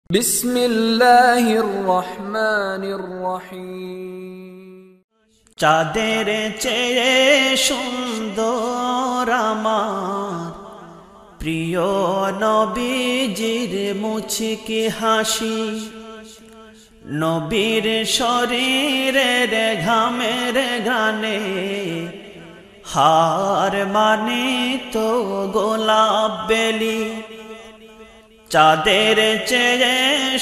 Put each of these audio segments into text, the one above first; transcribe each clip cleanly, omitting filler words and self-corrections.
বিসমিল্লাহির রহমানির রহিম। চাঁদের চেয়ে সুন্দর আমার প্রিয় নবীজির মুচকি হাসি, নবীর শরীরের ঘামের ঘ্রাণে হার মানিত গোলাপ বেলি। চাঁদের চেয়ে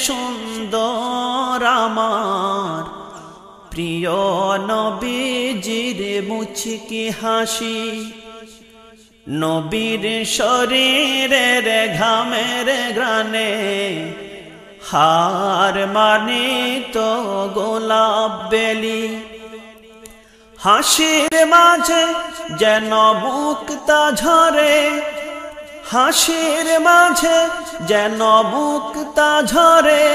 সুন্দর আমার প্রিয় নবীজির মুচকি হাসি, নবীর শরীরের ঘামের ঘ্রাণে হার মানিত গোলাপ বেলি। হাসির মাঝে যেন মুক্তা ঝরে, হাসির মাঝে যেন মুক্তা ঝরে,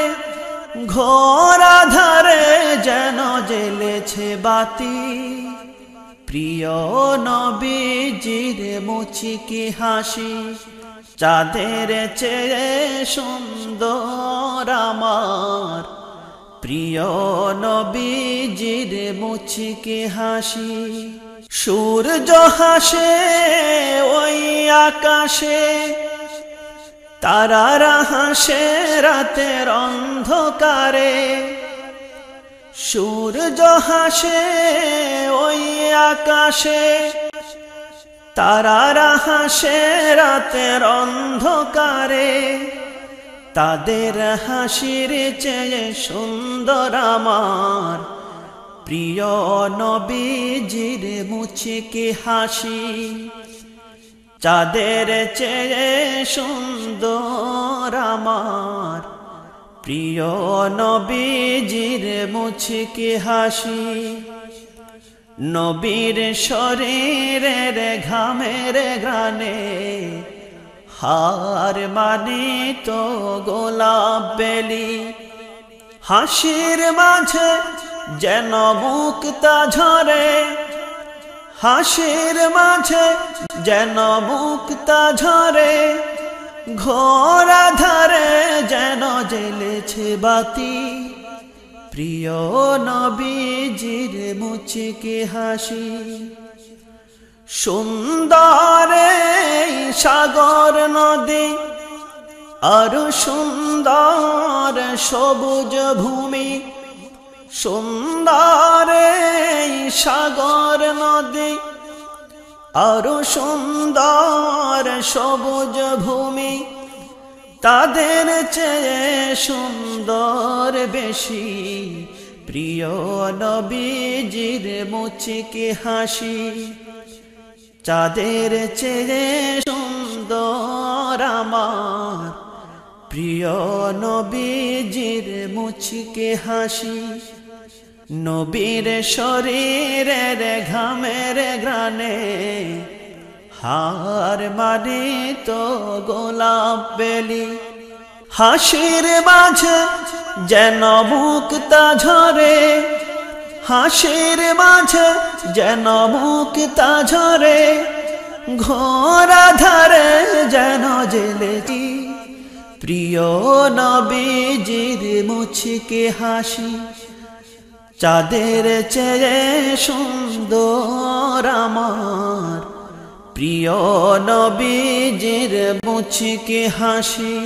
ঘোর আধারে যেন জ্বেলেছে বাতি। প্রিয় নবীজির মুচকি হাসি, চাঁদের চেয়ে সুন্দর আমার প্রিয় নবীজির মুচকি হাসি। সূর্য হাসে ওই আকাশে, তারারা হাসে রাতের অন্ধকারে। সূর্য হাসে ওই আকাশে, তারারা হাসে রাতের অন্ধকারে। তাদের হাসির চেয়ে সুন্দর আমার প্রিয় নবীজির মুচকি হাসি, চাঁদের চেয়ে সুন্দর আমার প্রিয় নবীজির মুচকি হাসি, নবীর শরীরের ঘামের ঘ্রাণে হার মানিত গোলাপ বেলি। হাসির মাঝে যেন মুক্তা ঝরে, হাসির মাঝে যেন মুক্তা ঝরে, ঘোর আধারে যেন জ্বেলেছে বাতি। প্রিয় নবীজির মুচকি হাসি, সুন্দর সাগর নদী আরো সুন্দর সবুজ ভূমি। সুন্দর সাগর নদী আরো সুন্দর সবুজ ভূমি, তাদের চেয়ে সুন্দর বেশি প্রিয় নবীজির মুচকি হাসি, চাঁদের চেয়ে সুন্দর আমার প্রিয় নবীজির মুচকি হাসি, নবীর শরীরের ঘামের ঘ্রাণে হার মানিত গোলাপ বেলি। হাসির মাঝে যেন মুক্তা ঝরে, হাসির মাঝে যেন মুক্তা ঝরে, ঘোর আধারে যেন জ্বেলেছি। প্রিয় নবীজির মুচকি হাসি, চাঁদের চেয়ে সুন্দর আমার প্রিয় নবীজির মুচকি হাসি।